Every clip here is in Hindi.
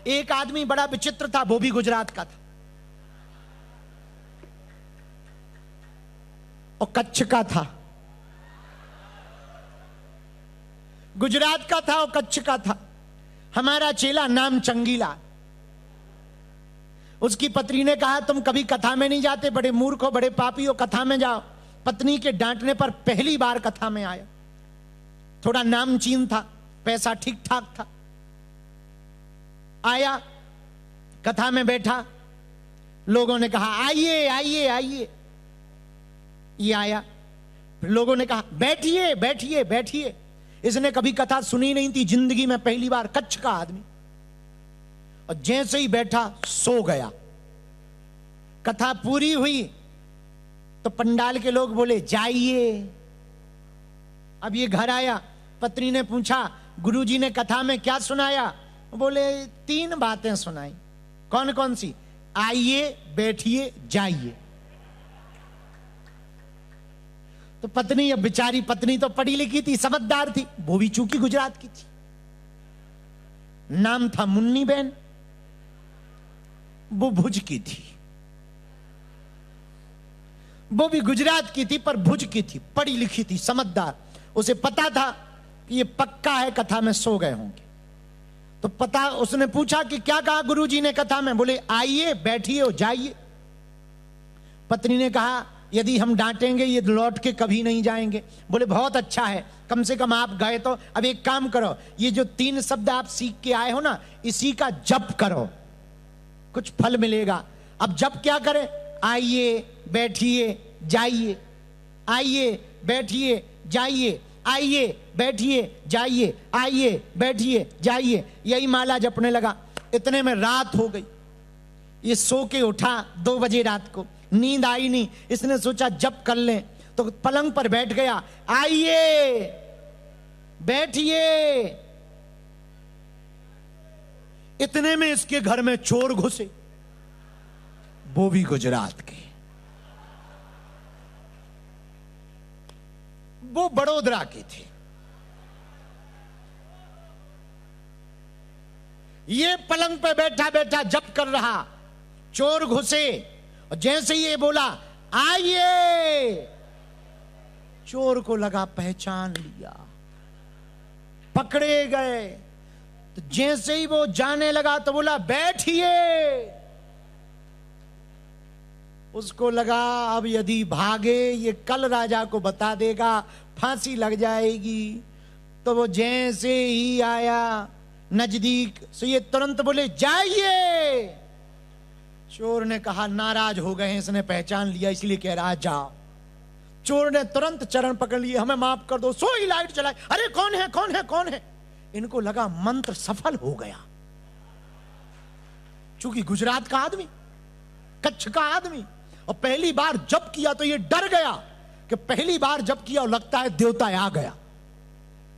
एक आदमी बड़ा विचित्र था, वो भी गुजरात का था और कच्छ का था। गुजरात का था और कच्छ का था। हमारा चेला नाम चंगीला। उसकी पत्नी ने कहा तुम कभी कथा में नहीं जाते, बड़े मूर्ख हो, बड़े पापी हो, कथा में जाओ। पत्नी के डांटने पर पहली बार कथा में आया। थोड़ा नामचीन था, पैसा ठीक ठाक था। आया, कथा में बैठा, लोगों ने कहा आइए आइए आइए। ये आया, फिर लोगों ने कहा बैठिए बैठिए बैठिए। इसने कभी कथा सुनी नहीं थी, जिंदगी में पहली बार, कच्छ का आदमी। और जैसे ही बैठा सो गया। कथा पूरी हुई तो पंडाल के लोग बोले जाइए। अब ये घर आया, पत्नी ने पूछा गुरुजी ने कथा में क्या सुनाया? बोले 3 बातें सुनाई। कौन कौन सी? आइए, बैठिए, जाइए। तो पत्नी, अब बेचारी पत्नी तो पढ़ी लिखी थी, समझदार थी, वो भी चूंकि गुजरात की थी, नाम था मुन्नी बहन, वो भुज की थी। वो भी गुजरात की थी पर भुज की थी, पढ़ी लिखी थी, समझदार। उसे पता था कि ये पक्का है कथा में सो गए होंगे। तो पता, उसने पूछा कि क्या कहा गुरुजी ने कथा में? बोले आइए, बैठिए और जाइए। पत्नी ने कहा यदि हम डांटेंगे ये लौट के कभी नहीं जाएंगे। बोले बहुत अच्छा है, कम से कम आप गए तो। अब एक काम करो, ये जो 3 शब्द आप सीख के आए हो ना, इसी का जप करो, कुछ फल मिलेगा। अब जप क्या करें? आइए, बैठिए, जाइए, आइए, बैठिए, जाइए, आइए, बैठिए, जाइए, आइए, बैठिए, जाइए। यही माला जपने लगा। इतने में रात हो गई। ये सो के उठा 2 बजे रात को, नींद आई नहीं। इसने सोचा जप कर लें, तो पलंग पर बैठ गया। आइए, बैठिए। इतने में इसके घर में चोर घुसे, वो भी गुजरात के। वो बड़ोदरा के थे। ये पलंग पे बैठा बैठा जप कर रहा, चोर घुसे और जैसे ही ये बोला आइए, चोर को लगा पहचान लिया, पकड़े गए। तो जैसे ही वो जाने लगा तो बोला बैठिए। उसको लगा अब यदि भागे ये कल राजा को बता देगा, फांसी लग जाएगी। तो वो जैसे ही आया नजदीक से ये तुरंत बोले जाइए। चोर ने कहा नाराज हो गए हैं, इसने पहचान लिया इसलिए कह रहा जाओ। चोर ने तुरंत चरण पकड़ लिए, हमें माफ कर दो। सोई लाइट चलाई, अरे कौन है कौन है कौन है? इनको लगा मंत्र सफल हो गया। चूंकि गुजरात का आदमी, कच्छ का आदमी, और पहली बार जप किया तो ये डर गया कि पहली बार जप किया और लगता है देवता आ गया।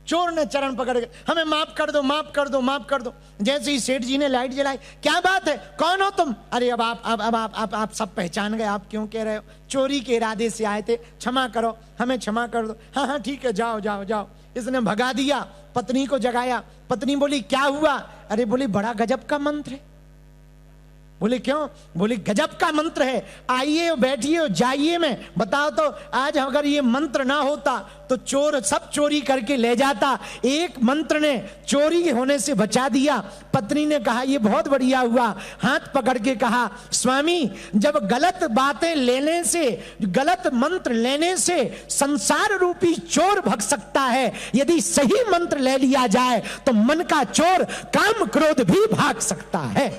चोर ने चरण पकड़ के हमें माफ कर दो, माफ कर दो, माफ कर दो। जैसे ही सेठ जी ने लाइट जलाई, क्या बात है, कौन हो तुम? अरे अब आप सब पहचान गए, आप क्यों कह रहे हो? चोरी के इरादे से आए थे, क्षमा करो, हमें क्षमा कर दो। हाँ हाँ ठीक है, जाओ जाओ जाओ। इसने भगा दिया, पत्नी को जगाया। पत्नी बोली क्या हुआ? अरे बोली बड़ा गजब का मंत्र है। बोले क्यों? बोले गजब का मंत्र है, आइए बैठिए जाइए में। बताओ तो आज अगर ये मंत्र ना होता तो चोर सब चोरी करके ले जाता। एक मंत्र ने चोरी होने से बचा दिया। पत्नी ने कहा ये बहुत बढ़िया हुआ। हाथ पकड़ के कहा स्वामी, जब गलत बातें लेने से, गलत मंत्र लेने से संसार रूपी चोर भग सकता है, यदि सही मंत्र ले लिया जाए तो मन का चोर काम क्रोध भी भाग सकता है।